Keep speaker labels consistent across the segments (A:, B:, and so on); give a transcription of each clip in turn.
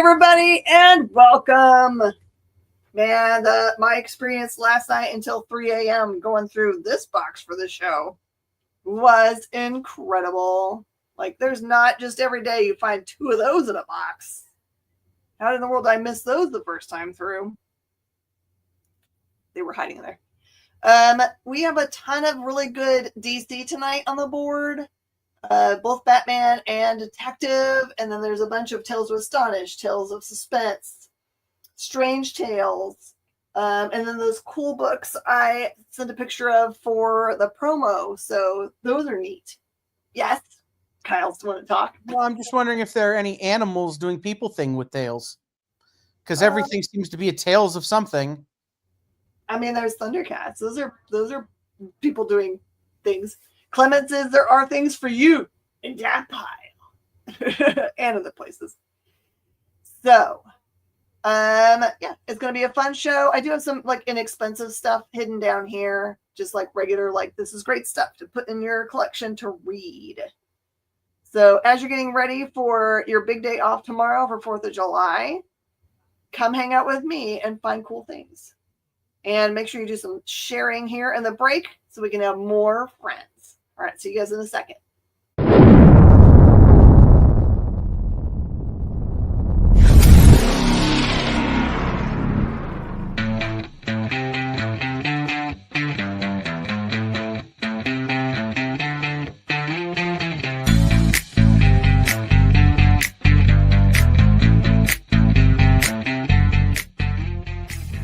A: everybody, and welcome. Man, my experience last night until 3 a.m. going through this box for the show was incredible. Like, there's not just every day you find two of those in a box. How in the world did I miss those the first time through? They were hiding in there. We have a ton of really good DC tonight on the board. Both Batman and Detective, and then there's a bunch of Tales of Astonish, Tales of Suspense, Strange Tales, and then those cool books I sent a picture of for the promo, so those are neat. Yes, Kyle's want to talk.
B: Well, I'm just wondering if there are any animals doing people thing with tails, because everything seems to be a tails of something.
A: I mean, there's Thundercats. Those are people doing things. Clement says there are things for you in that pile and other places. So, yeah, it's going to be a fun show. I do have some like inexpensive stuff hidden down here, just like regular, like this is great stuff to put in your collection to read. So as you're getting ready for your big day off tomorrow for 4th of July, come hang out with me and find cool things. And make sure you do some sharing here in the break so we can have more friends. All right, see you guys in a second.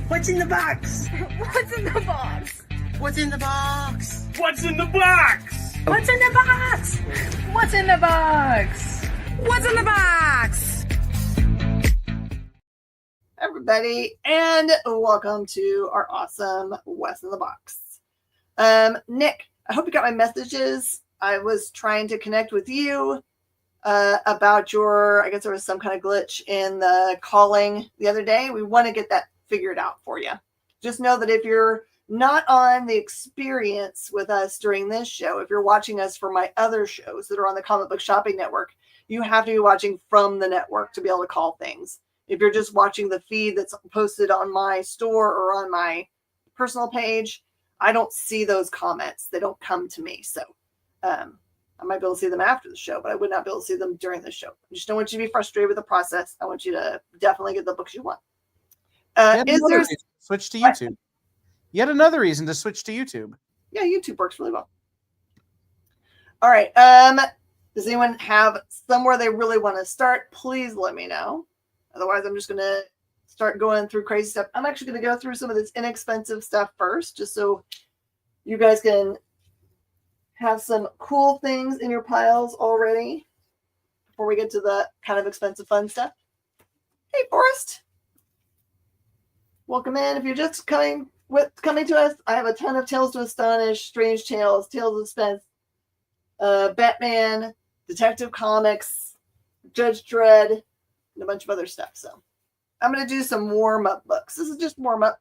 C: What's in the box?
D: What's in the box?
C: What's in the box?
E: What's in the box?
D: What's in the box? What's in the box?
C: What's in the box?
A: Everybody, and welcome to our awesome What's in the Box. Nick, I hope you got my messages. I was trying to connect with you about your, I guess there was some kind of glitch in the calling the other day. We want to get that figured out for you. Just know that if you're not on the experience with us during this show, if you're watching us for my other shows that are on the Comic Book Shopping Network, you have to be watching from the network to be able to call things. If you're just watching the feed that's posted on my store or on my personal page, I don't see those comments. They don't come to me. So I might be able to see them after the show, but I would not be able to see them during the show. I just don't want you to be frustrated with the process. I want you to definitely get the books you want.
B: Switch to YouTube? Yet another reason to switch to YouTube.
A: Yeah, YouTube works really well. All right. Does anyone have somewhere they really want to start? Please let me know. Otherwise, I'm just going to start going through crazy stuff. I'm actually going to go through some of this inexpensive stuff first, just so you guys can have some cool things in your piles already before we get to the kind of expensive fun stuff. Hey, Forrest. Welcome in. If you're just coming to us, I have a ton of Tales to Astonish, Strange Tales, Tales of Suspense, Batman, Detective Comics, Judge Dredd, and a bunch of other stuff. So I'm going to do some warm-up books. This is just warm-up.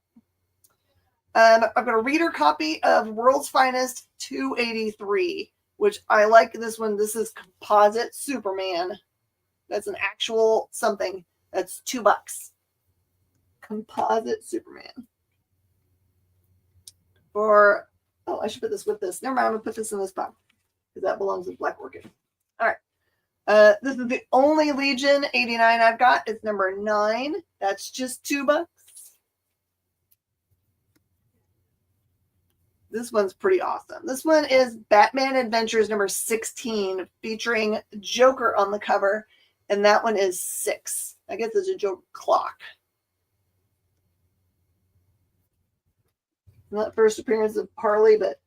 A: I've got a reader copy of World's Finest 283, which I like this one. This is Composite Superman. That's an actual something. That's $2. Composite Superman. I should put this with this. Never mind, I'm going to put this in this box because that belongs with Black Orchid. All right. This is the only Legion 89 I've got. It's number 9. That's just $2. This one's pretty awesome. This one is Batman Adventures number 16 featuring Joker on the cover. And that one is $6. I guess it's a Joker clock. Not first appearance of Harley, but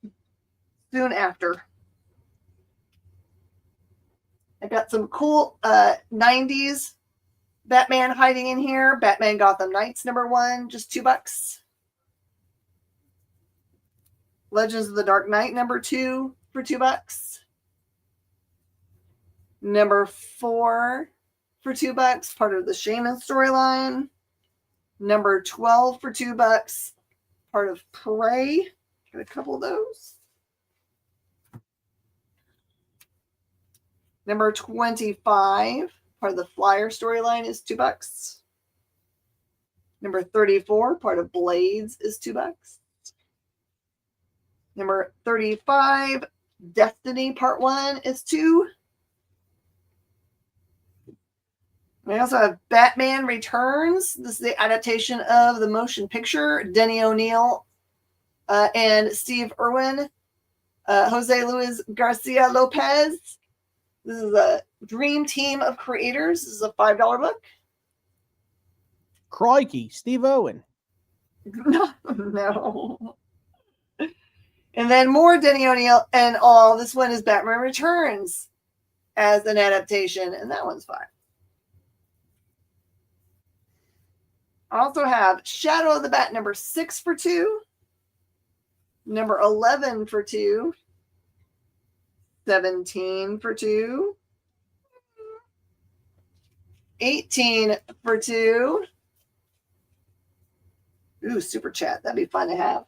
A: soon after. I got some cool 90s Batman hiding in here. Batman Gotham Knights number 1, just $2. Legends of the Dark Knight number 2 for $2. Number 4 for $2, part of the Shaman storyline. Number 12 for $2. Part of Prey. Got a couple of those. Number 25 part of the Flyer storyline, is $2. Number 34, part of Blades, is $2. Number 35, Destiny Part 1 is $2. We also have Batman Returns. This is the adaptation of the motion picture. Denny O'Neil and Steve Irwin. Jose Luis Garcia Lopez. This is a dream team of creators. This is a $5 book.
B: Crikey, Steve Owen.
A: No. And then more Denny O'Neil and all. This one is Batman Returns as an adaptation, and that one's $5. I also have Shadow of the Bat number 6 for $2. Number 11 for $2. 17 for $2. 18 for $2. Ooh, super chat. That'd be fun to have.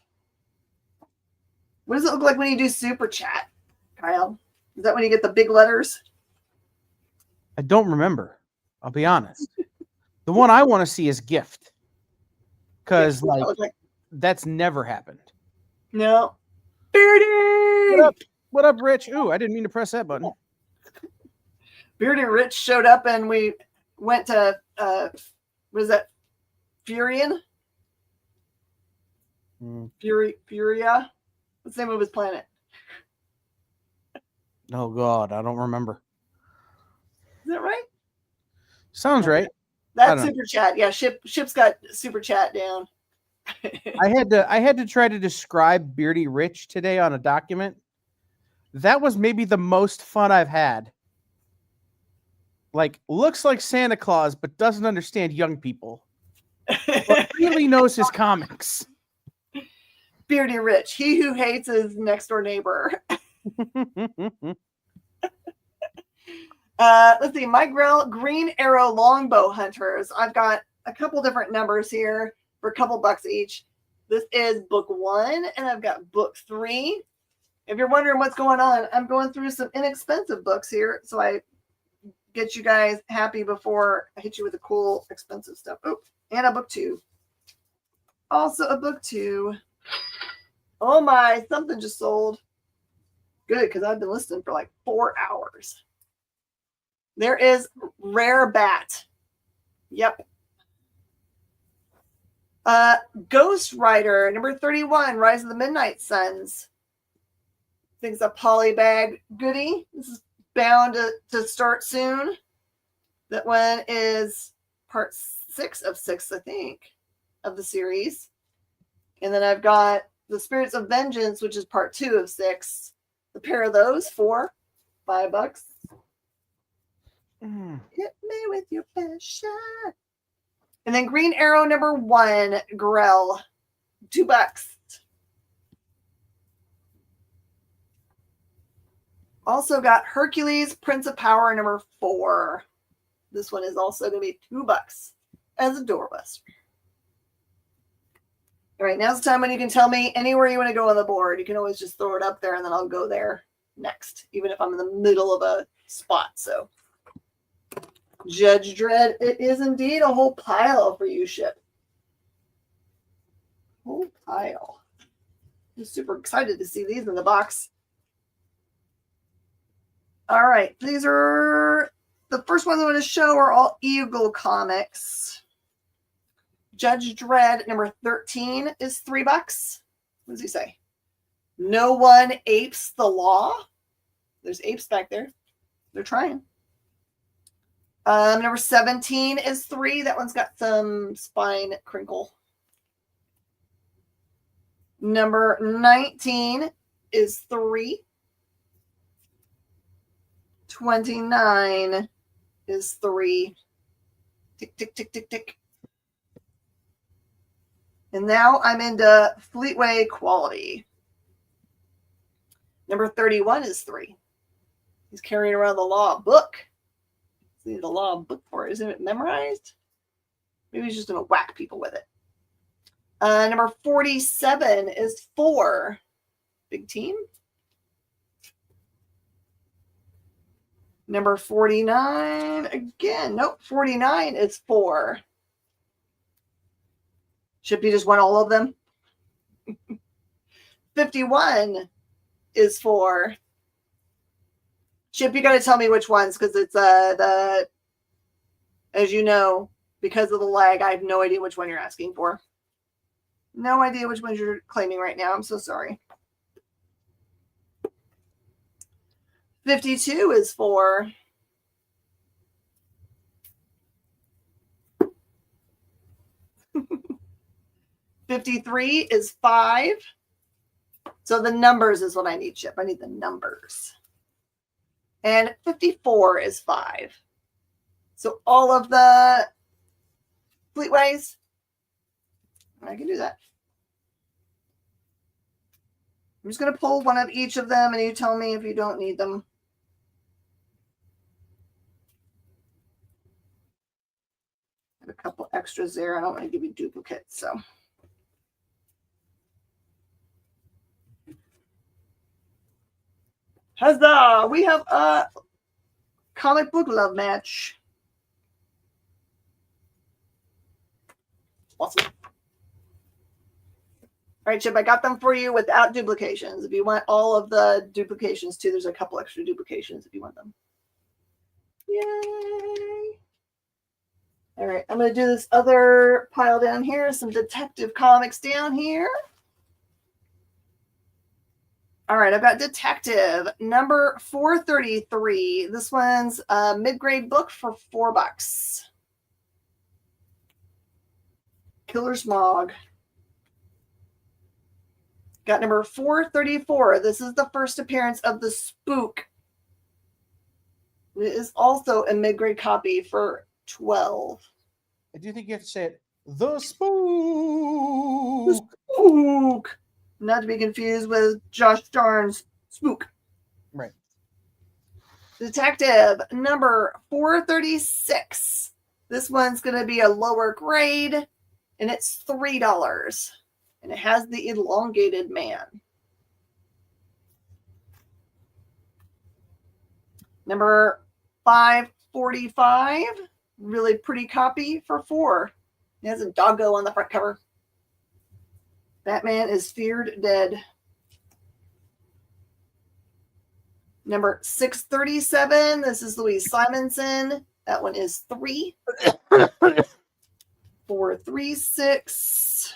A: What does it look like when you do super chat, Kyle? Is that when you get the big letters?
B: I don't remember. I'll be honest. The one I want to see is gift. Because that's never happened.
A: No. Beardy!
B: What up, Rich? Ooh, I didn't mean to press that button.
A: Beardy and Rich showed up and we went to what is that? Furian? Furia? What's the name of his planet?
B: Oh God, I don't remember.
A: Is that right?
B: Sounds right.
A: That's super chat. Yeah, Ship's got super chat down.
B: I had to try to describe Beardy Rich today on a document. That was maybe the most fun I've had. Like, looks like Santa Claus, but doesn't understand young people. But really knows his comics.
A: Beardy Rich, he who hates his next door neighbor. Let's see, my Green Arrow Longbow Hunters. I've got a couple different numbers here for a couple bucks each. This is book 1, and I've got book 3. If you're wondering what's going on, I'm going through some inexpensive books here, so I get you guys happy before I hit you with the cool, expensive stuff. Oh, and a book 2. Also a book 2. Oh my, something just sold. Good, because I've been listening for like 4 hours. There is Rare Bat. Yep. Ghost Rider, number 31, Rise of the Midnight Suns. I think it's a polybag goodie. This is bound to start soon. That one is part 6 of 6, I think, of the series. And then I've got The Spirits of Vengeance, which is part 2 of 6. A pair of those for $5. Hit me with your best shot. And then Green Arrow number 1, Grell, $2. Also got Hercules, Prince of Power, number 4. This one is also going to be $2 as a doorbuster. All right, now's the time when you can tell me anywhere you want to go on the board. You can always just throw it up there, and then I'll go there next, even if I'm in the middle of a spot. So, Judge Dredd, it is indeed a whole pile for you, Ship. Whole pile. I'm super excited to see these in the box. All right, these are the first ones I'm going to show are all Eagle comics. Judge Dredd number 13 is $3. What does he say? No one apes the law. There's apes back there. They're trying. Number 17 is $3. That one's got some spine crinkle. Number 19 is $3. 29 is $3. Tick, tick, tick, tick, tick. And now I'm into Fleetway Quality. Number 31 is $3. He's carrying around the law book. See the law book for it. Isn't it memorized? Maybe he's just going to whack people with it. Number 47 is $4. Big team. Number 49, again, nope, 49 is 4. Should you just want all of them? 51 is 4. Chip, you got to tell me which ones, because it's as you know, because of the lag, I have no idea which one you're asking for. No idea which ones you're claiming right now. I'm so sorry. 52 is 4. $53 is 5. So the numbers is what I need, Chip. I need the numbers. And 54 is 5. So all of the fleetways, I can do that. I'm just going to pull one of each of them, and you tell me if you don't need them. I have a couple extras there. I don't want to give you duplicates, so. Huzzah! We have a comic book love match. Awesome. All right, Chip, I got them for you without duplications. If you want all of the duplications too, there's a couple extra duplications if you want them. Yay! All right, I'm going to do this other pile down here, some Detective Comics down here. All right, I've got Detective number 433. This one's a mid-grade book for $4. Killer Smog. Got number 434. This is the first appearance of the Spook. It is also a mid-grade copy for $12.
B: I do think you have to say it. The Spook.
A: The Spook. Not to be confused with Josh Starnes' Spook.
B: Right.
A: Detective number 436. This one's going to be a lower grade, and it's $3. And it has the elongated man. Number 545. Really pretty copy for $4. It has a doggo on the front cover. Batman is feared dead. Number 637. This is Louise Simonson. That one is $3. 436.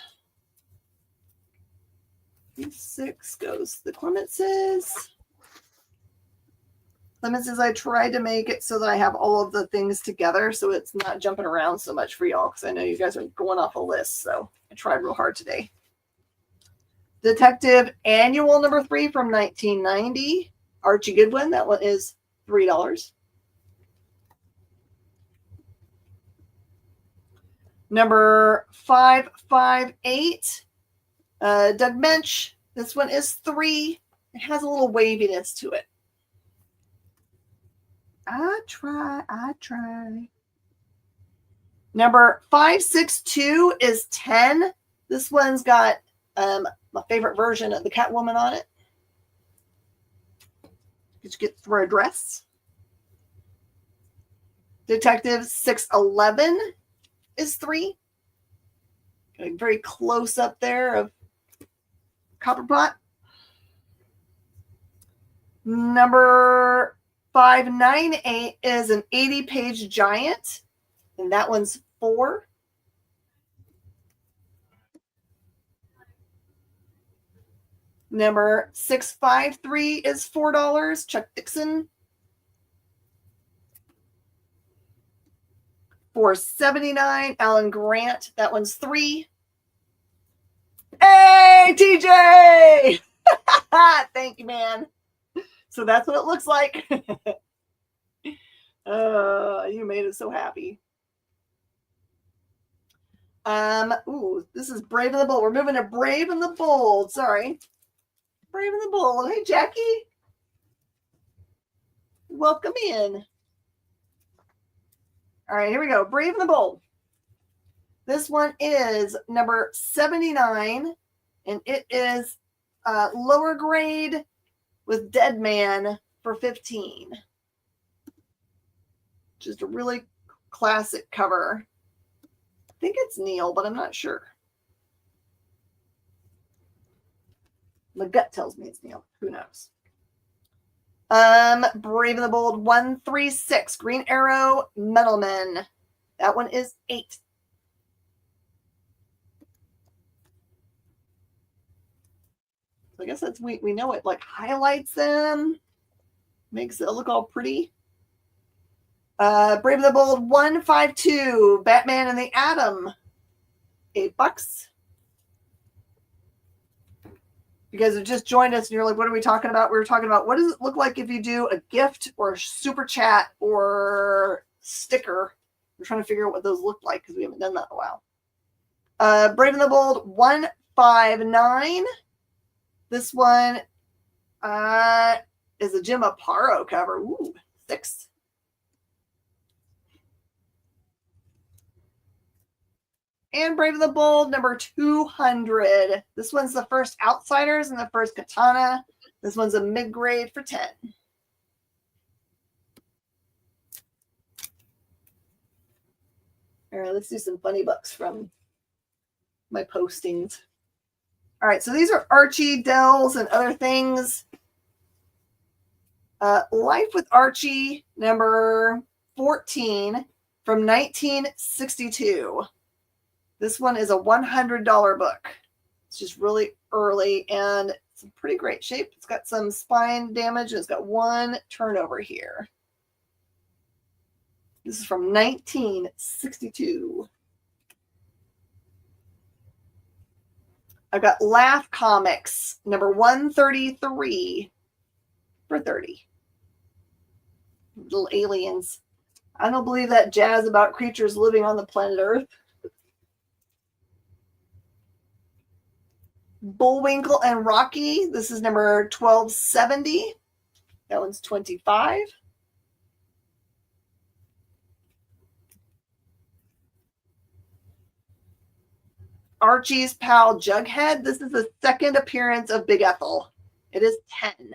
A: 6 goes to the Clemenses. Clemenses, I tried to make it so that I have all of the things together so it's not jumping around so much for y'all, because I know you guys are going off a list, so I tried real hard today. Detective Annual number 3 from 1990. Archie Goodwin. That one is $3. Number 558. Doug Mensch. This one is $3. It has a little waviness to it. I try. Number 562 is 10. This one's got my favorite version of the Catwoman on it. Did you get for a dress? Detective 611 is $3. Getting very close up there of Copperpot. Number 598 is an 80-page giant, and that one's $4. Number 653 is $4. Chuck Dixon. 479. Alan Grant. That one's $3. Hey, TJ! Thank you, man. So that's what it looks like. You made us so happy. Ooh, this is Brave and the Bold. We're moving to Brave and the Bold. Sorry. Brave and the Bold. Hey, Jackie. Welcome in. All right, here we go. Brave and the Bold. This one is number 79, and it is lower grade with Dead Man for $15. Just a really classic cover. I think it's Neil, but I'm not sure. My gut tells me it's Neil. Who knows? Brave and the Bold 136. Green Arrow Metalman. That one is 8. So I guess that's we know it like highlights them, makes it look all pretty. Brave and the Bold 152. Batman and the Atom. $8. You guys have just joined us and you're like, what are we talking about? We were talking about what does it look like if you do a gift or a super chat or sticker. We're trying to figure out what those look like because we haven't done that in a while. Brave and the Bold 159. This one is a Jim Aparo cover. Ooh, 6. And Brave and the Bold, number 200. This one's the first Outsiders and the first Katana. This one's a mid-grade for 10. All right, let's do some funny bucks from my postings. All right, so these are Archie, Dells, and other things. Life with Archie, number 14 from 1962. This one is a $100 book. It's just really early and it's in pretty great shape. It's got some spine damage. And it's got one turnover here. This is from 1962. I've got Laugh Comics, number 133 for 30. Little aliens. I don't believe that jazz about creatures living on the planet Earth. Bullwinkle and Rocky. This is number 1270. That one's 25. Archie's pal Jughead. This is the second appearance of Big Ethel. It is 10.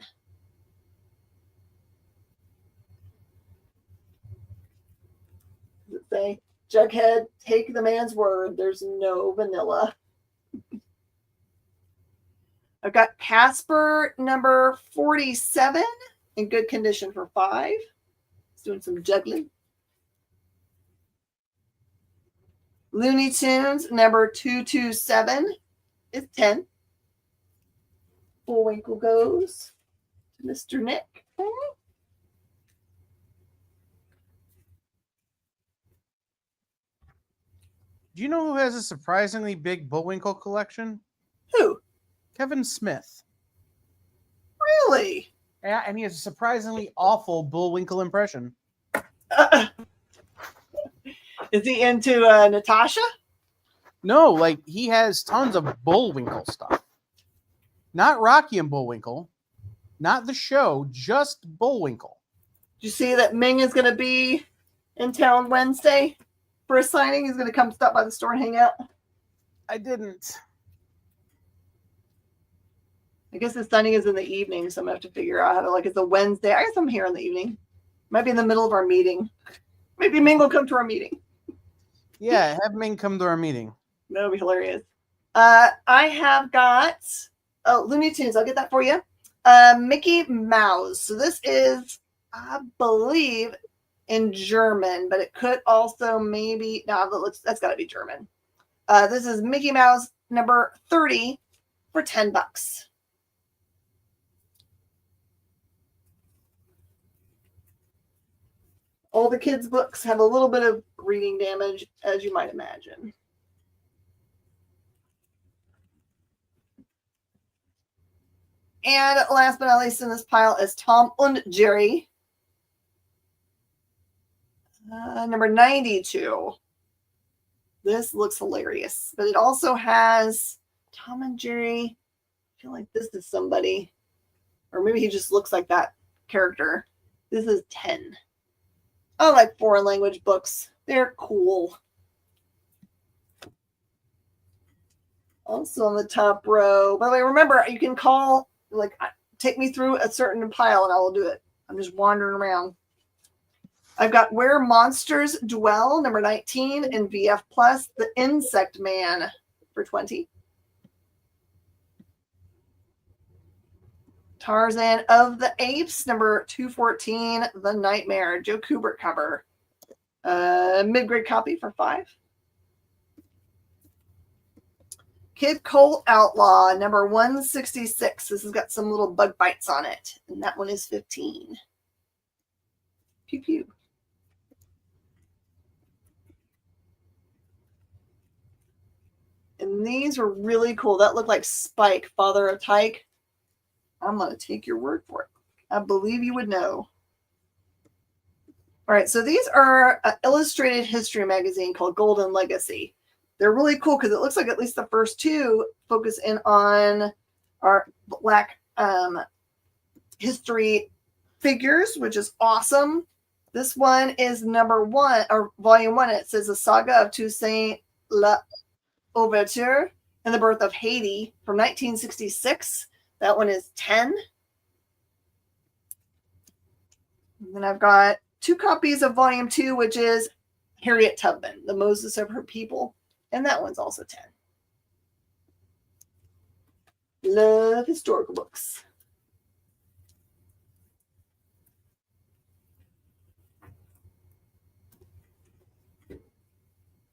A: Does it say, Jughead, take the man's word. There's no vanilla. I've got Casper number 47 in good condition for 5. It's doing some juggling. Looney Tunes number 227 is 10. Bullwinkle goes to Mr. Nick.
B: Do you know who has a surprisingly big Bullwinkle collection?
A: Who?
B: Kevin Smith.
A: Really?
B: Yeah, and he has a surprisingly awful Bullwinkle impression.
A: Is he into Natasha?
B: No, like he has tons of Bullwinkle stuff. Not Rocky and Bullwinkle, not the show, just Bullwinkle.
A: Did you see that Ming is going to be in town Wednesday for a signing? He's going to come stop by the store and hang out.
B: I didn't.
A: I guess the signing is in the evening, so I'm going to have to figure out how to, like, it's a Wednesday. I guess I'm here in the evening. Might be in the middle of our meeting. Maybe Ming will come to our meeting.
B: Yeah, have Ming come to our meeting.
A: That'll be hilarious. I have got Looney Tunes. I'll get that for you. Mickey Mouse. So this is, I believe, in German, but it could also maybe that's got to be German. This is Mickey Mouse number 30 for $10. All the kids' books have a little bit of reading damage, as you might imagine. And last but not least in this pile is Tom and Jerry. Number 92. This looks hilarious. But it also has Tom and Jerry. I feel like this is somebody. Or maybe he just looks like that character. This is 10. I like foreign language books. They're cool. Also on the top row. By the way, remember, you can call, like, take me through a certain pile and I will do it. I'm just wandering around. I've got Where Monsters Dwell, number 19 in VF Plus, The Insect Man for 20. Tarzan of the Apes, number 214, The Nightmare, Joe Kubert cover. Mid-grade copy for 5. Kid Colt Outlaw, number 166. This has got some little bug bites on it, and that one is 15. Pew pew. And these were really cool. That looked like Spike, Father of Tyke. I'm going to take your word for it. I believe you would know. All right, so these are an illustrated history magazine called Golden Legacy. They're really cool because it looks like at least the first two focus in on our Black history figures, which is awesome. This one is number 1, or volume 1. It says The Saga of Toussaint L'Ouverture and the Birth of Haiti from 1966. That one is 10. And then I've got 2 copies of volume 2, which is Harriet Tubman, The Moses of Her People. And that one's also 10. Love historical books.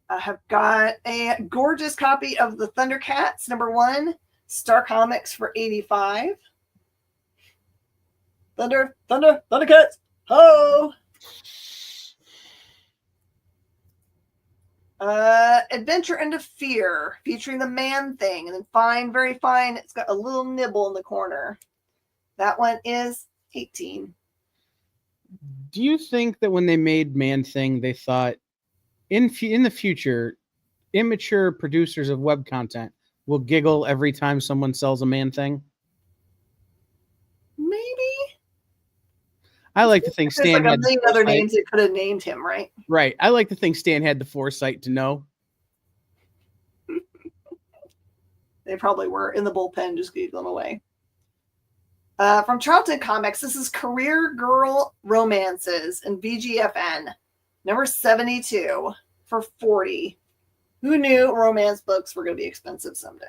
A: I have got a gorgeous copy of the Thundercats, number 1, Star Comics for 85. Thundercats, ho! Adventure into Fear, featuring the Man-Thing, and then Fine, Very Fine. It's got a little nibble in the corner. That one is 18.
B: Do you think that when they made Man-Thing, they thought in the future, immature producers of web content will giggle every time someone sells a Man-Thing?
A: Maybe.
B: I like to think Stan
A: had
B: a million
A: other names that could have named him, right?
B: Right. I like to think Stan had the foresight to know.
A: They probably were in the bullpen, just giggling away. From Charlton Comics, this is Career Girl Romances in VGFN, number 72 for 40. Who knew romance books were going to be expensive someday?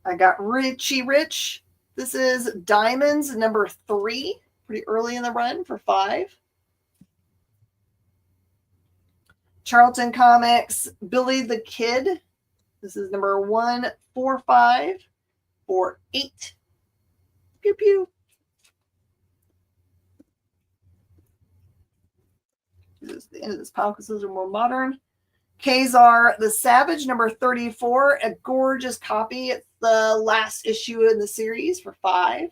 A: I got Richie Rich. This is Diamonds, number 3, pretty early in the run for 5. Charlton Comics, Billy the Kid. This is number 145 for 8. Pew pew. This is the end of this pile because those are more modern. Kazar the Savage, number 34, a gorgeous copy. It's the last issue in the series for 5.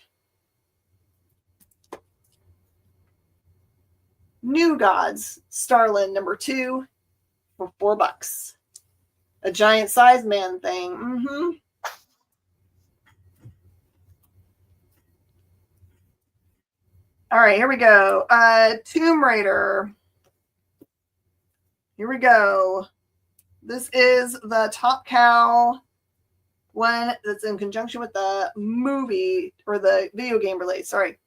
A: New Gods, Starlin, number 2 for $4. A giant size Man-Thing. Mm-hmm. All right, here we go. Tomb Raider. Here we go. This is the Top Cow one that's in conjunction with the movie or the video game release. Sorry.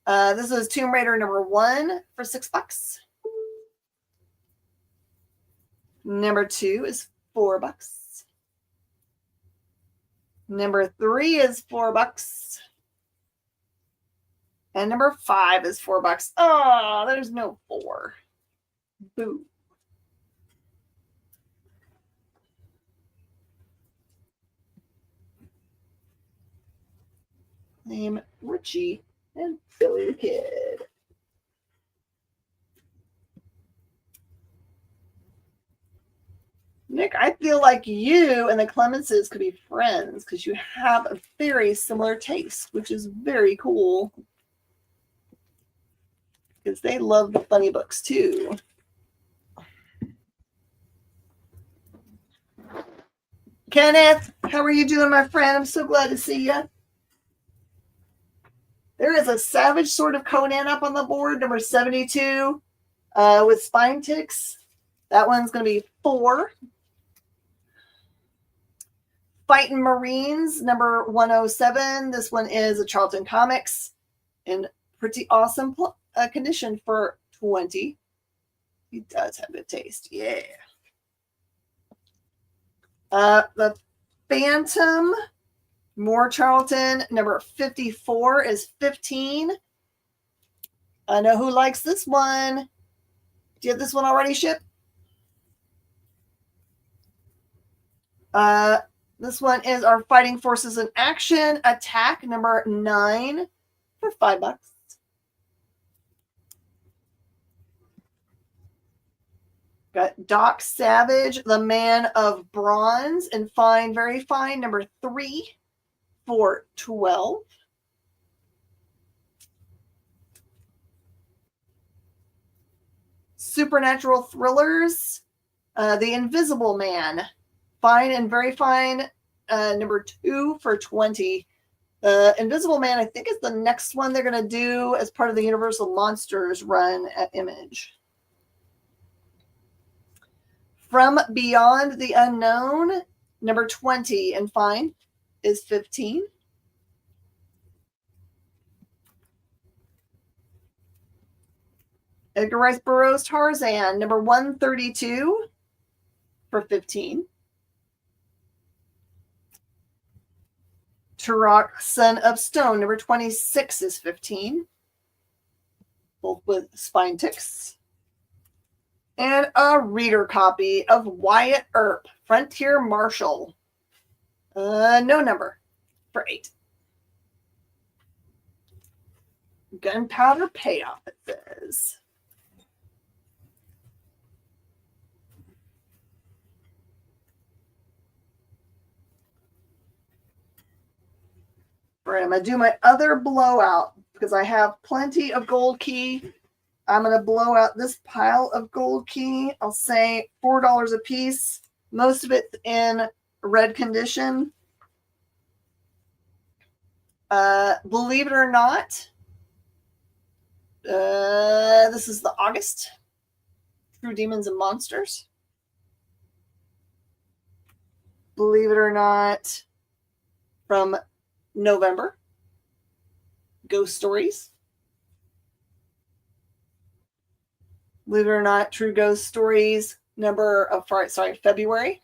A: This is Tomb Raider number 1 for $6. Number 2 is $4. Number 3 is $4. And number 5 is $4. Oh, there's no 4. Boo. Name Richie and Billy the Kid. Nick, I feel like you and the Clemenses could be friends because you have a very similar taste, which is very cool. Because they love the funny books too. Kenneth, how are you doing, my friend? I'm so glad to see you. There is a Savage Sword of Conan up on the board, number 72, with spine ticks. That one's going to be 4. Fightin' Marines, number 107. This one is a Charlton Comics in pretty awesome condition for 20. He does have good taste. Yeah. The Phantom, Moore Charlton, number 54 is 15. I know who likes this one. Do you have this one already shipped? This one is our Fighting Forces in Action Attack number 9 for $5. Got Doc Savage, the Man of Bronze, and Fine, Very Fine, number 3 for $12. Supernatural Thrillers, The Invisible Man, Fine and Very Fine, number 2 for $20. Invisible Man, I think, is the next one they're going to do as part of the Universal Monsters run at Image. From Beyond the Unknown, number 20, and Fine is 15. Edgar Rice Burroughs' Tarzan, number 132 for 15. Turok, Son of Stone, number 26 is 15. Both with spine ticks. And a reader copy of Wyatt Earp, Frontier Marshal. No number for 8. Gunpowder Payoff, it says. All right, I'm going to do my other blowout because I have plenty of gold key. I'm going to blow out this pile of gold key. I'll say $4 a piece. Most of it's in red condition. Believe it or not, this is the August. True Demons and Monsters. Believe it or not, from November. Ghost Stories. Believe it or not, True Ghost Stories February.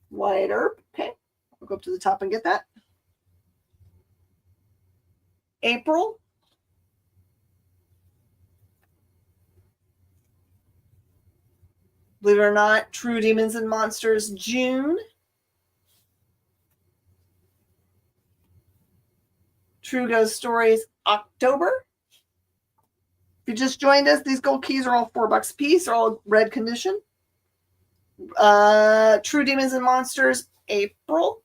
A: Wyatt Earp. Okay. I'll go up to the top and get that. April. Believe it or not, True Demons and Monsters, June. True Ghost Stories, October. If you just joined us, these gold keys are all $4 a piece. They're all red condition. True Demons and Monsters, April.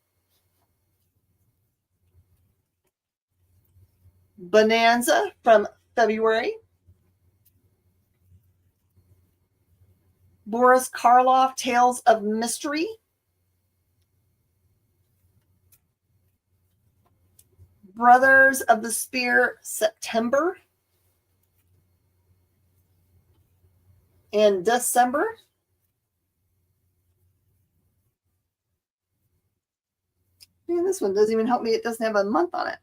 A: Bonanza from February. Boris Karloff, Tales of Mystery. Brothers of the Spear, September. In December. Man, this one doesn't even help me. It doesn't have a month on it.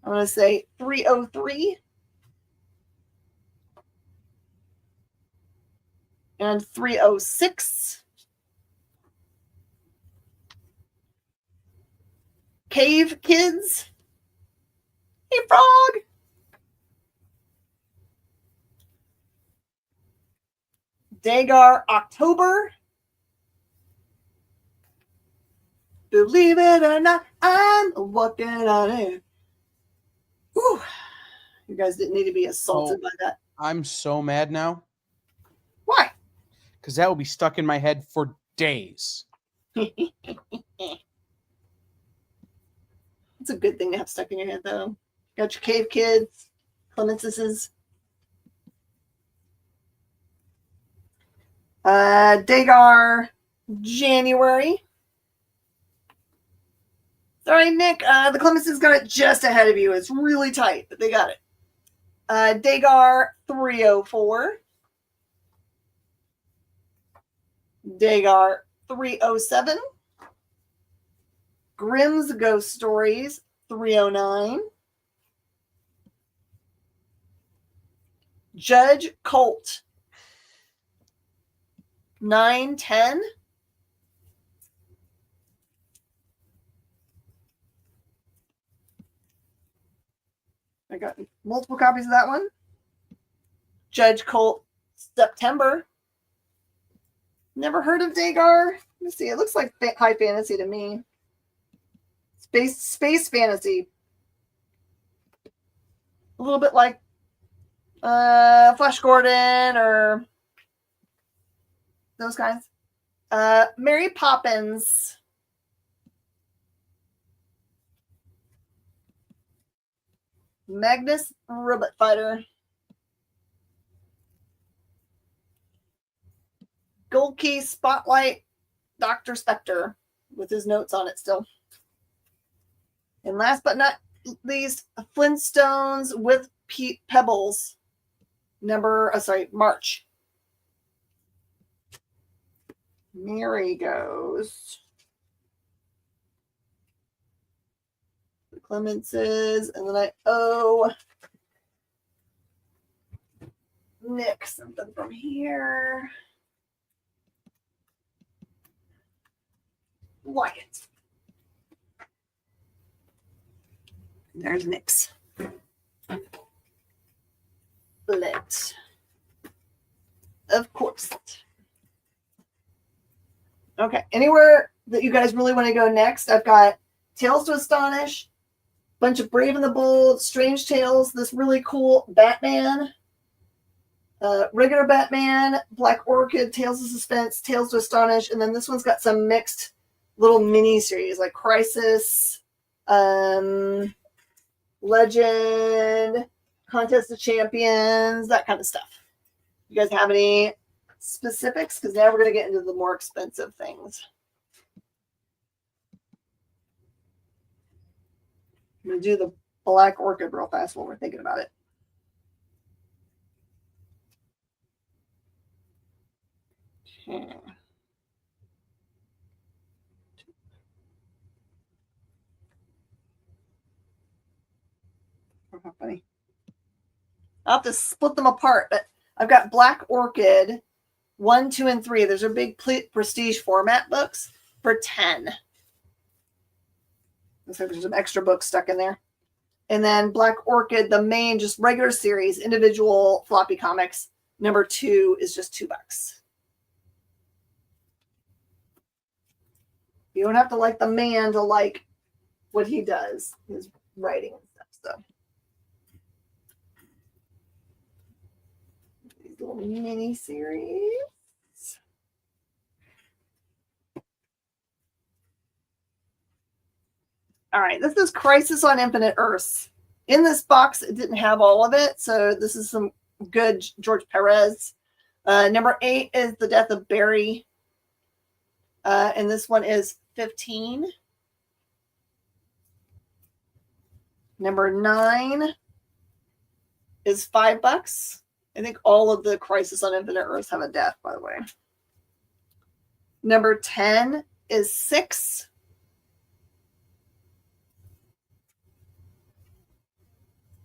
A: I'm going to say 303. And 306. Cave Kids. Hey, Frog. Dagar, October. Believe it or not, I'm walking on it. Whew. You guys didn't need to be assaulted by that.
B: I'm so mad now.
A: Why?
B: Because that will be stuck in my head for days.
A: It's a good thing to have stuck in your head, though. Got your Cave Kids, Clemenceses. Dagar, January. Sorry, Nick. The Clemences got it just ahead of you. It's really tight, but they got it. Dagar, 304. Dagar, 307. Grimm's Ghost Stories, 309. Judge Colt 910. I got multiple copies of that one. Judge Colt September. Never heard of Dagar. Let me see. It looks like high fantasy to me. Space fantasy. A little bit like Flash Gordon or those kinds. Mary Poppins. Magnus Robot Fighter. Gold Key Spotlight Dr. Spectre with his notes on it still. And last but not least, Flintstones with Pebbles. March. Mary goes. The Clemenses, and then I owe Nick something from here. Wyatt. There's Nick's. Split. Of course. Okay. Anywhere that you guys really want to go next, I've got Tales to Astonish, bunch of Brave and the Bold, Strange Tales, this really cool Batman, regular Batman, Black Orchid, Tales of Suspense, Tales to Astonish, and then this one's got some mixed little mini series like Crisis, Legend, Contest of Champions, that kind of stuff. You guys have any specifics? Because now we're going to get into the more expensive things. I'm going to do the Black Orchid real fast while we're thinking about it. Okay. Oh, how funny. I'll have to split them apart, but I've got Black Orchid 1, 2, and 3. Those are big prestige format books for $10. Looks like there's some extra books stuck in there. And then Black Orchid, the main, just regular series, individual floppy comics. Number 2 is just $2. You don't have to like the man to like what he does, his writing and stuff. So these little mini series. All right, this is Crisis on Infinite Earths. In this box, it didn't have all of it, so this is some good George Perez. Number 8 is The Death of Barry, and this one is $15. Number 9 is $5. I think all of the Crisis on Infinite Earths have a death, by the way. Number 10 is $6.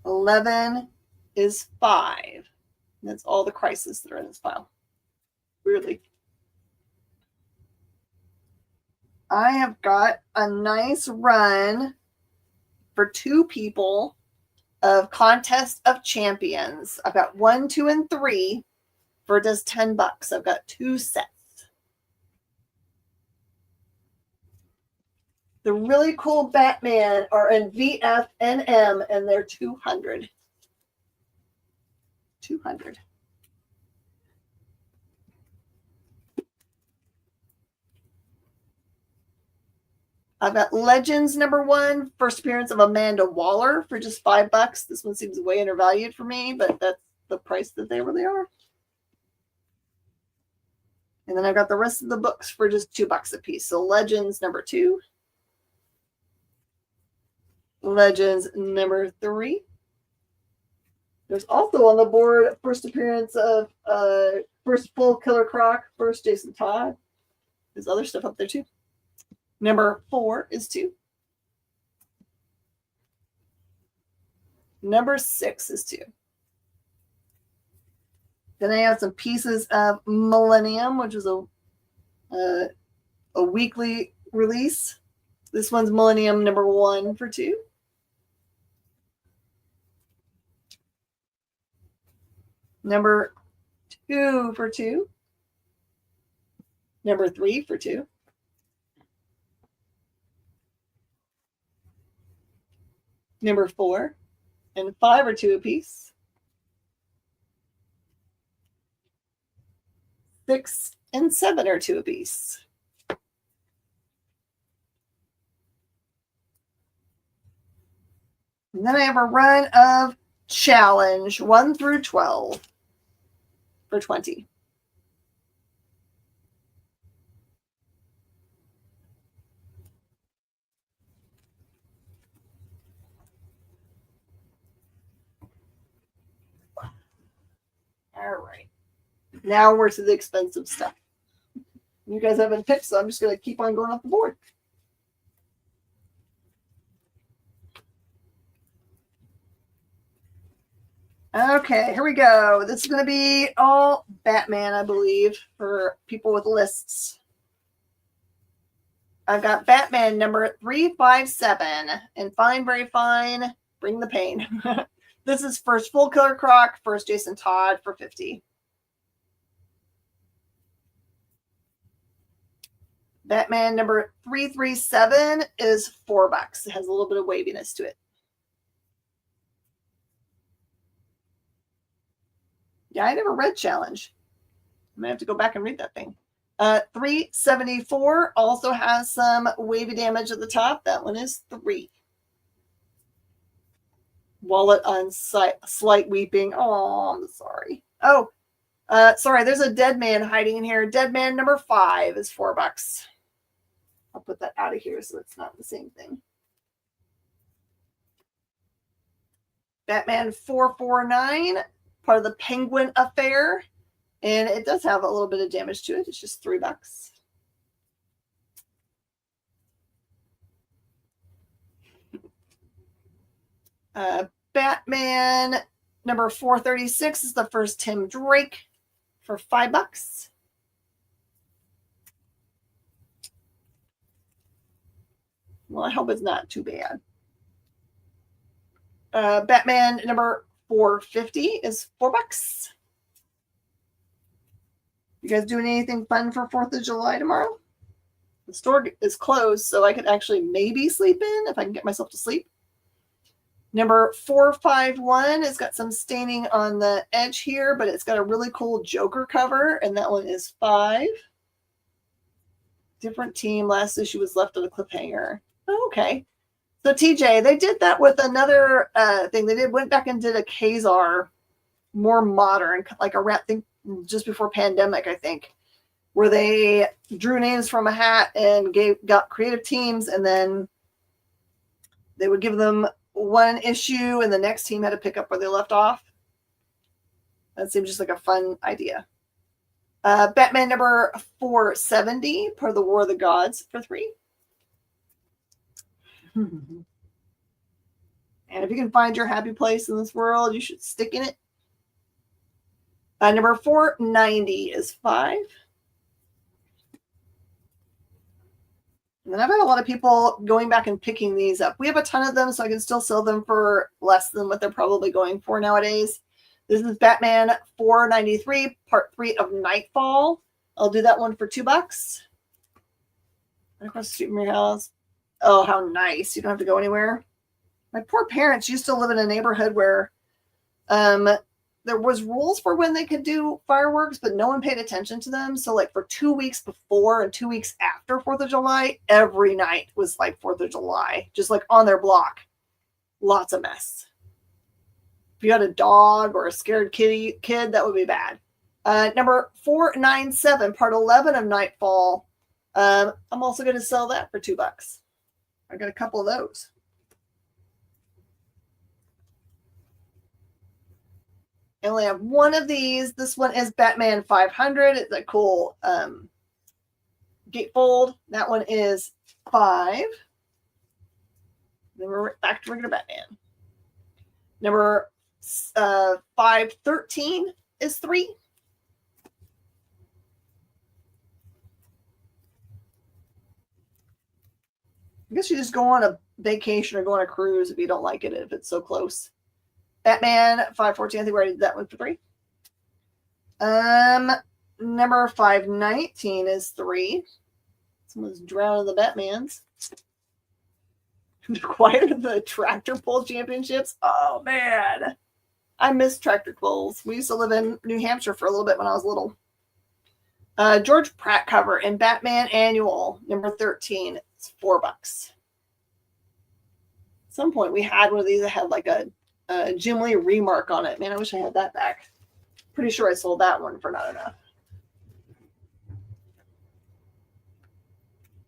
A: 11 is $5. That's all the Crisis that are in this file. Weirdly. I have got a nice run for 2 people of Contest of Champions. I've got 1, 2, and 3 for just $10. I've got 2 sets. The really cool Batman are in VF and M, and they're $200. $200. I've got Legends number 1, first appearance of Amanda Waller for just $5. This one seems way undervalued for me, but that's the price that they really are. And then I've got the rest of the books for just $2 a piece. So Legends number 2. Legends number 3. There's also on the board first appearance of first full Killer Croc, first Jason Todd. There's other stuff up there too. Number 4 is 2. Number 6 is 2. Then I have some pieces of Millennium, which is a weekly release. This one's Millennium number 1 for 2. Number 2 for 2. Number 3 for 2. Number 4 and 5 are 2 apiece. 6 and 7 are 2 apiece. And then I have a run of challenge 1 through 12 for 20. All right. Now we're to the expensive stuff. You guys haven't picked, so I'm just going to keep on going off the board. Okay, here we go. This is going to be all Batman, I believe, for people with lists. I've got Batman number 357 and Fine, Very Fine, Bring the Pain. This is first full Killer Croc, first Jason Todd for 50. Batman number 337 is $4. It has a little bit of waviness to it. Yeah, I never read Challenge. I'm gonna have to go back and read that thing. 374 also has some wavy damage at the top. That one is 3. Wallet on slight weeping. Oh, I'm sorry. Oh, sorry. There's a dead man hiding in here. Dead man number 5 is $4. I'll put that out of here so it's not the same thing. Batman 449, part of the Penguin Affair. And it does have a little bit of damage to it. It's just $3. Batman number 436 is the first Tim Drake for $5. Well, I hope it's not too bad. Batman number 450 is $4. You guys doing anything fun for 4th of July tomorrow? The store is closed, so I could actually maybe sleep in if I can get myself to sleep. Number 451 has got some staining on the edge here, but it's got a really cool Joker cover, and that one is $5. Different team. Last issue was left on a cliffhanger. Oh, okay. So TJ, they did that with another thing. They went back and did a Kazar, more modern, like around, I think just before pandemic, I think, where they drew names from a hat and got creative teams, and then they would give them one issue, and the next team had to pick up where they left off. That seems just like a fun idea. Batman number 470, per the War of the Gods, for $3. And if you can find your happy place in this world, you should stick in it. Number 490 is $5. And then I've had a lot of people going back and picking these up. We have a ton of them, so I can still sell them for less than what they're probably going for nowadays. This is Batman 493, part 3 of Nightfall. I'll do that one for $2. Right across the street from your house. Oh, how nice. You don't have to go anywhere. My poor parents used to live in a neighborhood where there was rules for when they could do fireworks, but no one paid attention to them. So like for 2 weeks before and 2 weeks after 4th of July, every night was like 4th of July, just like on their block. Lots of mess. If you had a dog or a scared kid, that would be bad. Number 497, part 11 of Nightfall. I'm also going to sell that for $2. I got a couple of those. I only have one of these. This one is Batman 500. It's a cool gatefold. That one is $5. Then we're back to regular Batman. Number 513 is $3. I guess you just go on a vacation or go on a cruise if you don't like it, if it's so close. Batman 514, I think we already did that one for 3. Number 519 is 3. Someone's drowning the Batmans. Acquired the tractor pull championships. Oh man, I miss tractor pulls. We used to live in New Hampshire for a little bit when I was little. George Pratt cover in Batman Annual number 13. It's $4. At some point we had one of these that had like a Jim Lee remark on it. Man, I wish I had that back. Pretty sure I sold that one for not enough.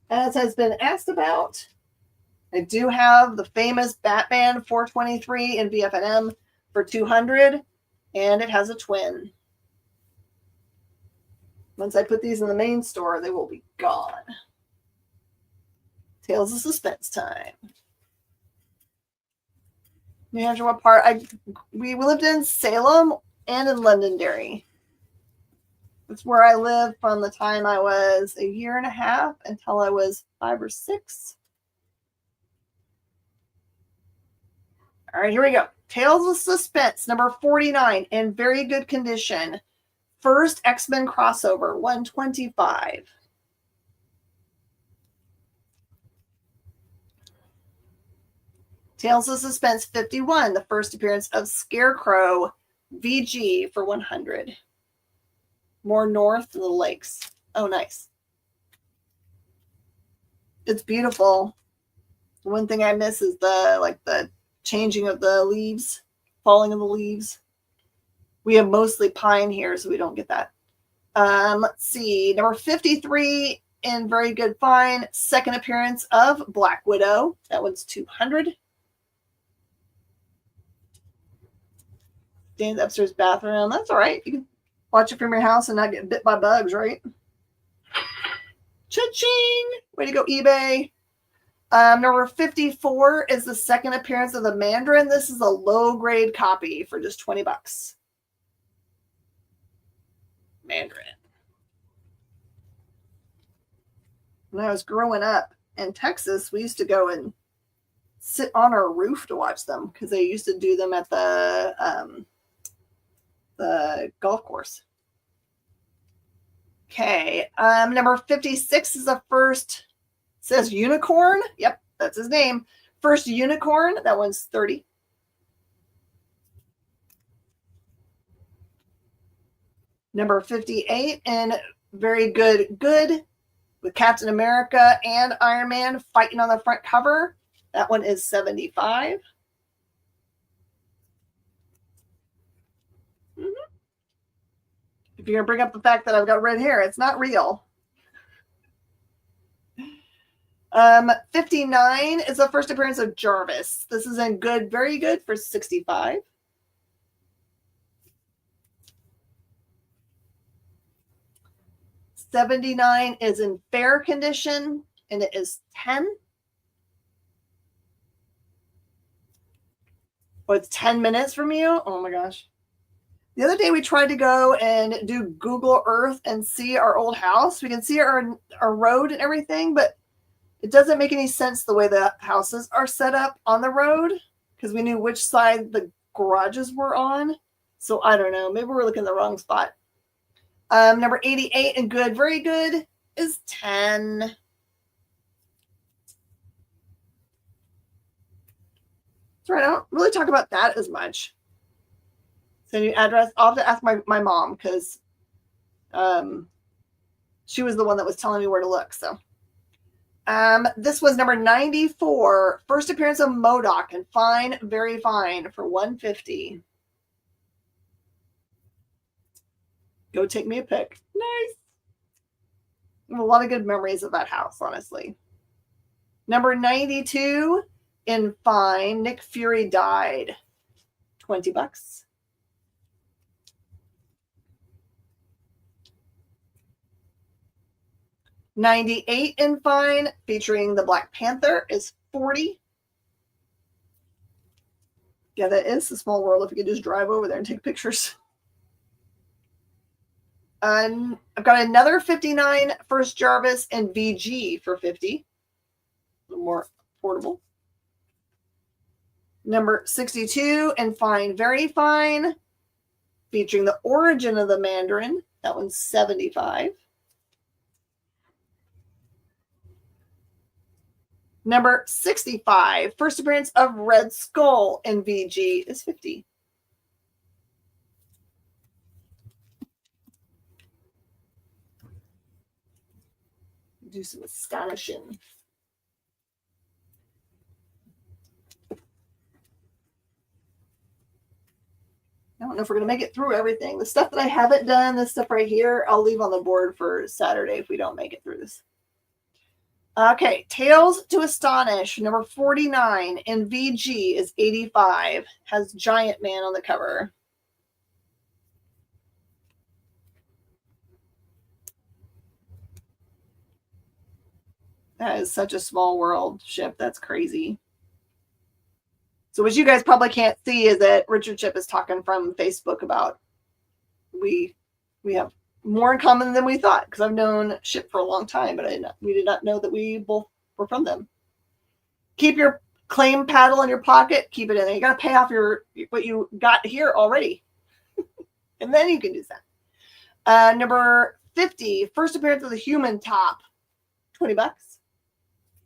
A: As has been asked about, I do have the famous Batman 423 in BFNM for $200, and it has a twin. Once I put these in the main store, they will be gone. Tales of Suspense time. New Hampshire, what part? We lived in Salem and in Londonderry. It's where I lived from the time I was a year and a half until I was 5 or 6. All right, here we go. Tales of Suspense, number 49, in very good condition. First X-Men crossover, 125. Tales of Suspense 51, the first appearance of Scarecrow, VG for 100. More north of the lakes. Oh, nice. It's beautiful. The one thing I miss is the changing of the leaves, falling of the leaves. We have mostly pine here, so we don't get that. Let's see. Number 53 in very good fine. Second appearance of Black Widow. That one's 200. Stay in the upstairs bathroom. That's all right. You can watch it from your house and not get bit by bugs, right? Cha-ching! Way to go, eBay. Number 54 is the second appearance of the Mandarin. This is a low-grade copy for just $20. Mandarin. When I was growing up in Texas, we used to go and sit on our roof to watch them because they used to do them at the golf course. Okay. Number 56 is the first. It says unicorn. Yep, that's his name. First unicorn. That one's 30. Number 58 and very good with Captain America and Iron Man fighting on the front cover. That one is 75. If you're going to bring up the fact that I've got red hair, it's not real. 59 is the first appearance of Jarvis. This is in good, very good for 65. $79 is in fair condition, and it is 10. Oh, it's 10 minutes from you? Oh my gosh. The other day we tried to go and do Google Earth and see our old house. We can see our road and everything, but it doesn't make any sense the way the houses are set up on the road because we knew which side the garages were on. So I don't know. Maybe we're looking in the wrong spot. Number 88 and good, very good is 10. That's right. I don't really talk about that as much. So new address. I'll have to ask my mom because she was the one that was telling me where to look. So this was number 94. First appearance of MODOK and fine, very fine for 150. Go take me a pic. Nice. I have a lot of good memories of that house, honestly. Number 92 in fine. Nick Fury died. $20. 98 in fine, featuring the Black Panther, is 40. Yeah, that is a small world if you could just drive over there and take pictures. I've got another 59 first Jarvis and VG for 50. little more affordable. Number 62 and fine, very fine, featuring the origin of the Mandarin. That one's 75. Number 65, first appearance of Red Skull in VG is 50. Do some astonishing. I don't know if we're going to make it through everything. The stuff that I haven't done, this stuff right here, I'll leave on the board for Saturday if we don't make it through this. Okay, Tales to Astonish, number 49 in VG is 85. Has Giant Man on the cover. That is such a small world ship. That's crazy. So what you guys probably can't see is that Richard Ship is talking from Facebook about we have more in common than we thought, because I've known Ship for a long time, but we did not know that we both were from them. Keep your claim paddle in your pocket. Keep it in there. You got to pay off what you got here already. And then you can do that. Number 50, first appearance of the Human Top, $20.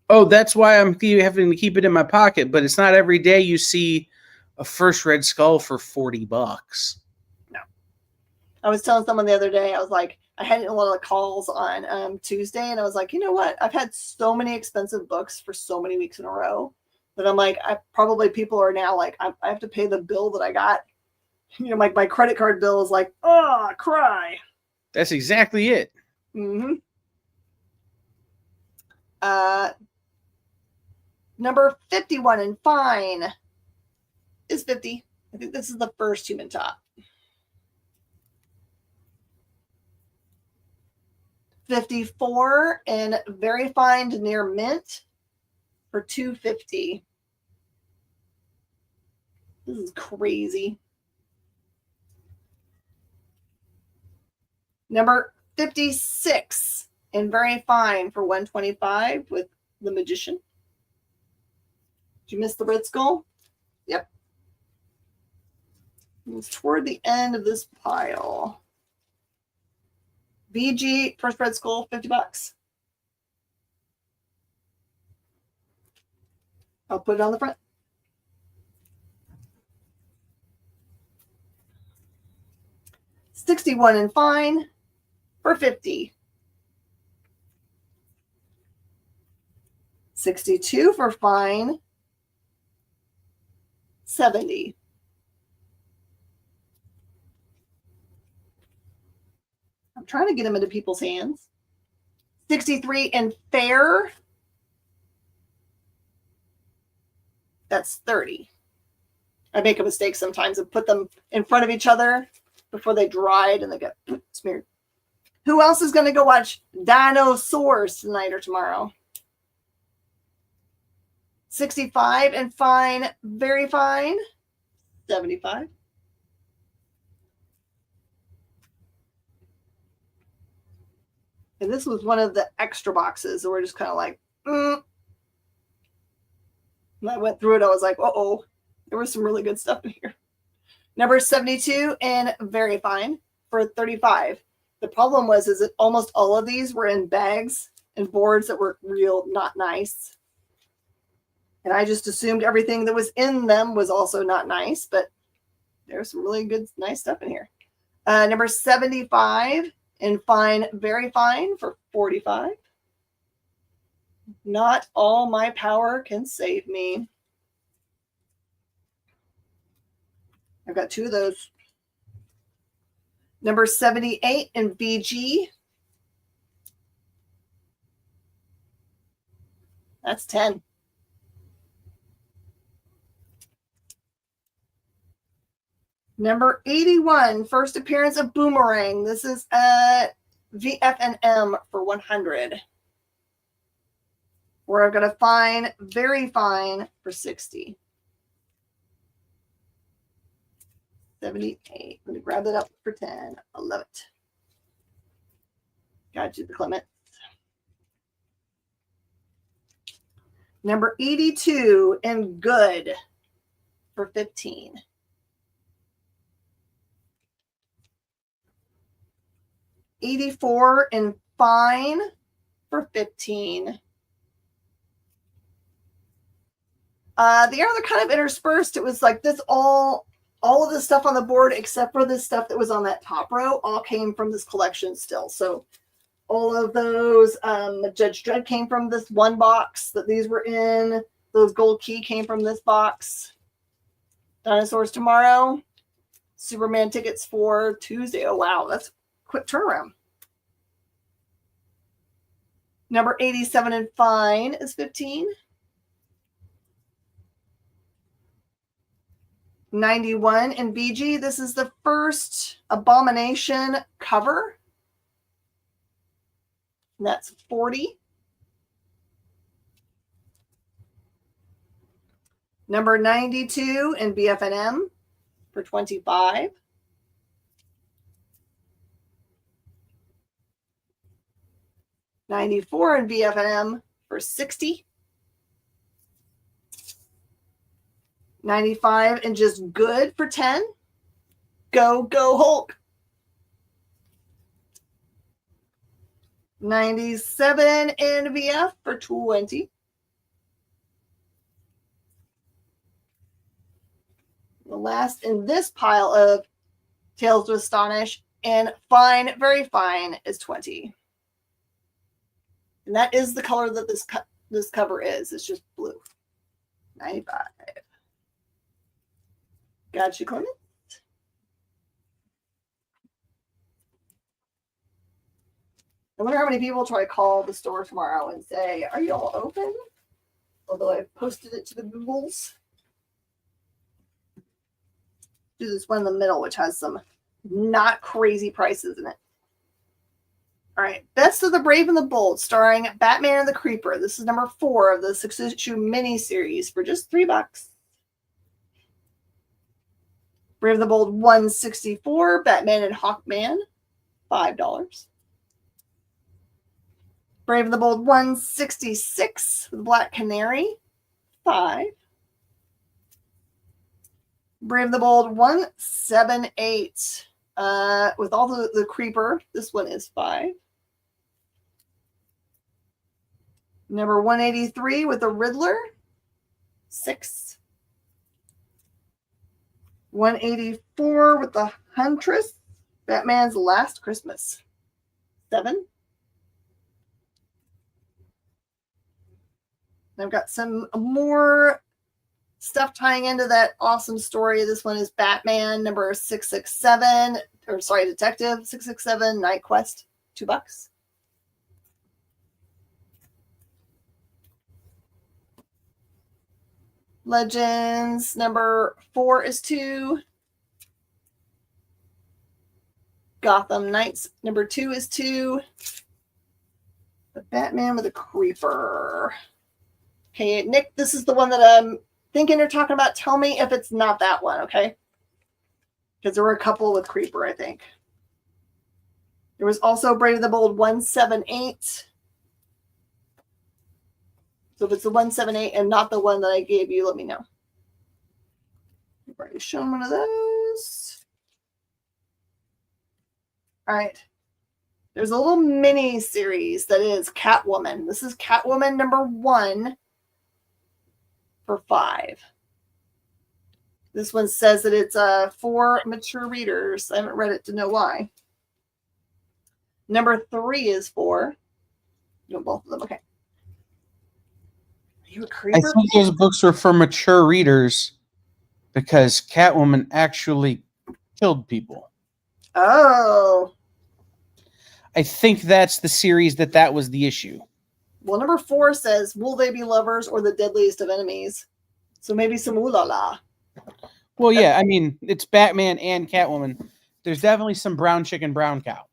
B: Oh, that's why I'm having to keep it in my pocket, but it's not every day you see a first Red Skull for $40.
A: No. I was telling someone the other day, I was like, I had a lot of calls on Tuesday, and I was like, you know what? I've had so many expensive books for so many weeks in a row that I'm like, people are now like, I have to pay the bill that I got. You know, my credit card bill is like, oh, cry.
B: That's exactly it.
A: Mm-hmm. Number 51 in fine is 50. I think this is the first Human Top. 54 in very fine to near mint for $250. This is crazy. Number 56 in very fine for $125 with the Magician. Did you miss the Red Skull? Yep. It's toward the end of this pile. VG, first Red Skull, $50. I'll put it on the front. $61 in fine for $50. $62 for fine, $70. I'm trying to get them into people's hands. 63 in fair. That's $30. I make a mistake sometimes and put them in front of each other before they dried and they get smeared. Who else is going to go watch Dinosaurs tonight or tomorrow? 65 and fine, very fine, $75. And this was one of the extra boxes. So we're just kind of like, When I went through it, I was like, uh-oh, there was some really good stuff in here. Number 72 and very fine for $35. The problem was is that almost all of these were in bags and boards that were real not nice. And I just assumed everything that was in them was also not nice, but there's some really good, nice stuff in here. Number 75 in fine, very fine for $45. Not all my power can save me. I've got two of those. Number 78 in VG. That's 10. Number 81, first appearance of Boomerang. This is a VF&M for 100. Where I've got a fine, very fine for 60. 78. Let me grab that up for 10. I love it. Got you, the Clement. Number 82 and good for 15. $84 and fine for 15. The other kind of interspersed, it was like this all of the stuff on the board except for the stuff that was on that top row all came from this collection still. So all of those, Judge Dredd came from this one box that these were in. Those gold key came from this box. Dinosaurs Tomorrow. Superman tickets for Tuesday. Oh, wow. That's a quick turnaround. Number 87 and fine is 15. 91 and BG. This is the first Abomination cover. That's 40. Number 92 in BFNM for 25. $94 in BFNM for 60. 95 and just good for 10. Go Hulk. 97 in VF for 20. The last in this pile of Tales to Astonish and fine, very fine is 20. And that is the color that this cover is. It's just blue. 95. Got you, Clement? I wonder how many people try to call the store tomorrow and say, are you all open? Although I've posted it to the Googles. Do this one in the middle, which has some not crazy prices in it. All right. Best of the Brave and the Bold, starring Batman and the Creeper. This is number 4 of the 6-issue miniseries for just $3. Brave and the Bold 164, Batman and Hawkman, $5. Brave and the Bold 166 with Black Canary, $5. Brave and the Bold 178 with all the Creeper. This one is $5. Number 183 with the Riddler, $6. 184 with the Huntress, Batman's Last Christmas, $7. I've got some more stuff tying into that awesome story. This one is Batman number 667, or sorry, Detective 667, Night Quest, $2. Legends number 4 is 2. Gotham Knights number 2 is 2. The Batman with a Creeper. Okay, Nick, this is the one that I'm thinking you're talking about. Tell me if it's not that one, okay? Because there were a couple with Creeper, I think. There was also Brave and the Bold 178. So if it's the 178 and not the one that I gave you, let me know. I've already shown one of those. All right. There's a little mini series that is Catwoman. This is Catwoman number 1 for $5. This one says that it's for mature readers. I haven't read it to know why. Number 3 is 4. No, both of them. Okay. Are you a creeper?
B: I think those books were for mature readers because Catwoman actually killed people.
A: Oh.
B: I think that's the series that was the issue.
A: Well, number 4 says, will they be lovers or the deadliest of enemies? So maybe some ooh la la.
B: Well, yeah, I mean, it's Batman and Catwoman. There's definitely some brown chicken, brown cow.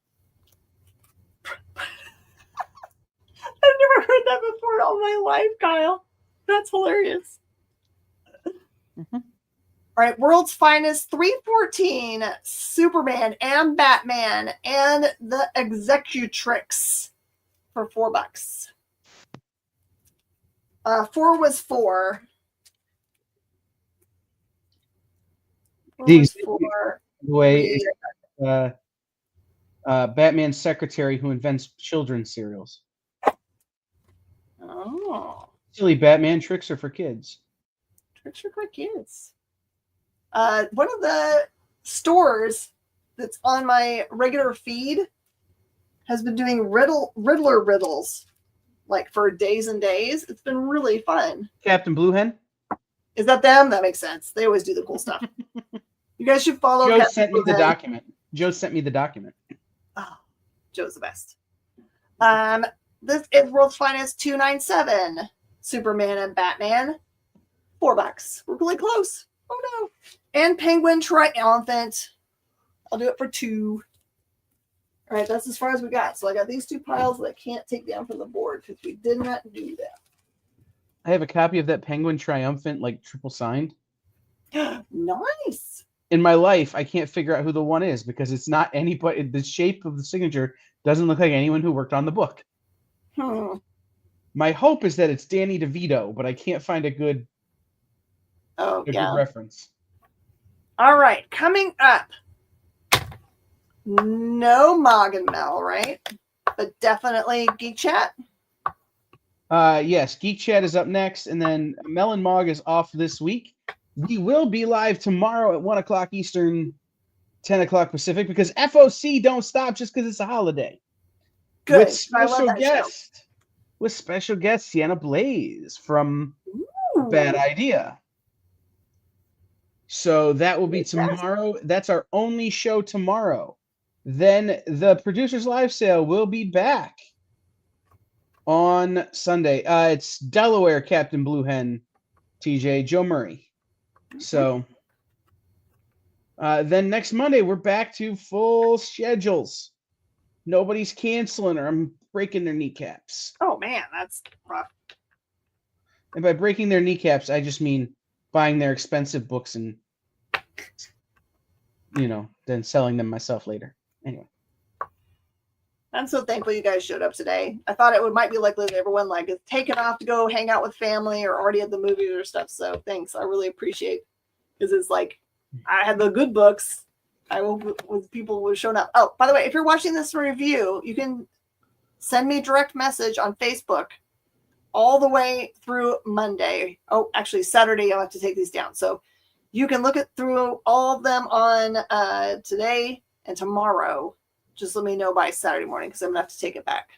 A: I've never heard that before in all my life, Kyle. That's hilarious.
B: Mm-hmm.
A: All right, World's Finest 314, Superman and Batman and the Executrix for $4. 4 was 4.
B: The
A: Was
B: exhibit,
A: 4.
B: by the way, is Batman's secretary who invents children's cereals.
A: Oh.
B: Silly Batman tricks are for kids.
A: Tricks are for kids. One of the stores that's on my regular feed has been doing Riddler riddles like for days and days. It's been really fun.
B: Captain Blue Hen?
A: Is that them? That makes sense. They always do the cool stuff. You guys should follow
B: Joe
A: Captain
B: sent me
A: Blue
B: the
A: Hen.
B: document. Joe sent me the document.
A: Oh, Joe's the best. This is World's Finest 297. Superman and Batman. $4. We're really close. Oh no. And Penguin Triumphant. I'll do it for 2. All right, that's as far as we got. So I got these 2 piles that I can't take down from the board because we did not do that.
B: I have a copy of that Penguin Triumphant, like triple signed.
A: Nice.
B: In my life, I can't figure out who the one is because it's not anybody. The shape of the signature doesn't look like anyone who worked on the book. My hope is that it's Danny DeVito, but I can't find a good good reference.
A: All right, coming up. No Mog and Mel, right? But definitely Geek Chat.
B: Yes, Geek Chat is up next, and then Mel and Mog is off this week. We will be live tomorrow at 1 o'clock Eastern, 10 o'clock Pacific, because FOC don't stop just because it's a holiday.
A: Good.
B: With special guest Sienna Blaze from Bad Idea. So that will be tomorrow. That's our only show tomorrow. Then the Producers Live Sale will be back on Sunday. It's Delaware Captain Blue Hen, TJ, Joe Murray. So then next Monday, we're back to full schedules. Nobody's canceling or I'm breaking their kneecaps.
A: Oh, man, that's rough.
B: And by breaking their kneecaps, I just mean buying their expensive books and, then selling them myself later. Anyway.
A: I'm so thankful you guys showed up today. I thought it might be likely that everyone is taken off to go hang out with family or already at the movies or stuff. So thanks. I really appreciate because it's like I had the good books. People were showing up. Oh, by the way, if you're watching this review, you can send me a direct message on Facebook all the way through Monday. Oh, actually Saturday, I'll have to take these down. So you can look through all of them on today and tomorrow. Just let me know by Saturday morning because I'm going to have to take it back.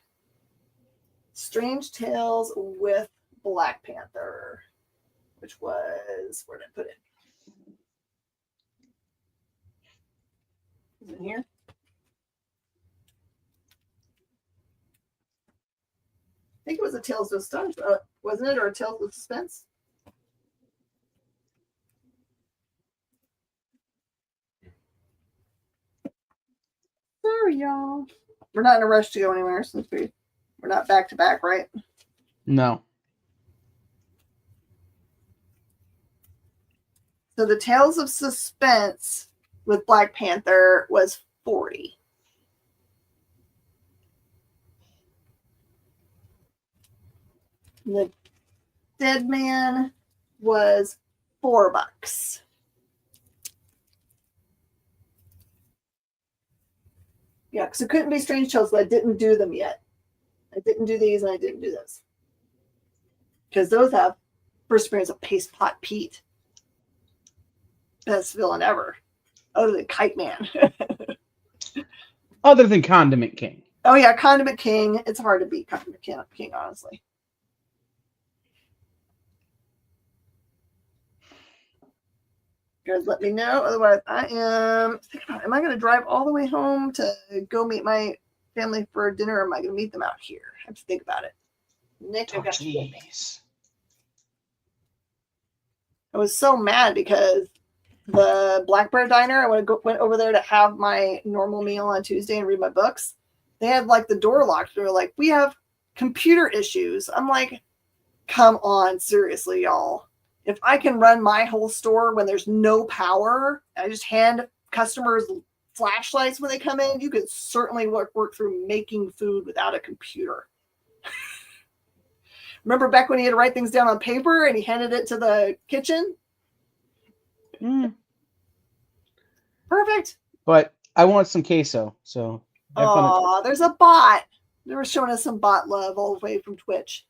A: Strange Tales with Black Panther, which was, where did I put it? Is it in here? I think it was a Tales of Suspense, wasn't it? Or a Tales of Suspense? Sorry, y'all. We're not in a rush to go anywhere since we're not back to back, right?
B: No.
A: So the Tales of Suspense with Black Panther was 40. The Dead Man was $4. Yeah, because it couldn't be Strange Tales, but I didn't do them yet. I didn't do these and I didn't do this. Because those have first appearance of Paste Pot Pete. Best villain ever. Other than Kite Man.
B: Other than Condiment King.
A: Oh yeah, Condiment King. It's hard to beat Condiment King, honestly. You guys let me know. Otherwise, I am thinking about, am I going to drive all the way home to go meet my family for dinner, or am I going to meet them out here? I have to think about it. Nick, I got you. I was so mad because the Black Bear Diner, I went over there to have my normal meal on Tuesday and read my books. They had the door locked. They were like, we have computer issues. I'm like, come on, seriously, y'all. If I can run my whole store when there's no power, I just hand customers flashlights when they come in, you could certainly work through making food without a computer. Remember back when he had to write things down on paper and he handed it to the kitchen? Perfect.
B: But I want some queso, so have fun.
A: Oh, there's a bot. They were showing us some bot love all the way from Twitch.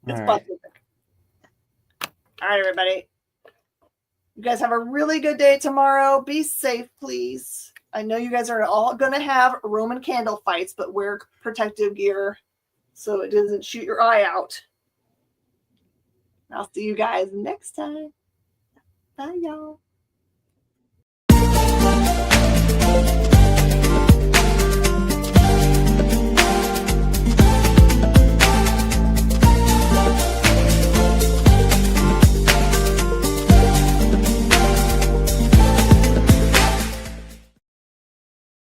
A: It's
B: All right.
A: bot-specific. All right, everybody. You guys have a really good day tomorrow. Be safe, please. I know you guys are all going to have Roman candle fights, but wear protective gear so it doesn't shoot your eye out. I'll see you guys next time. Bye, y'all.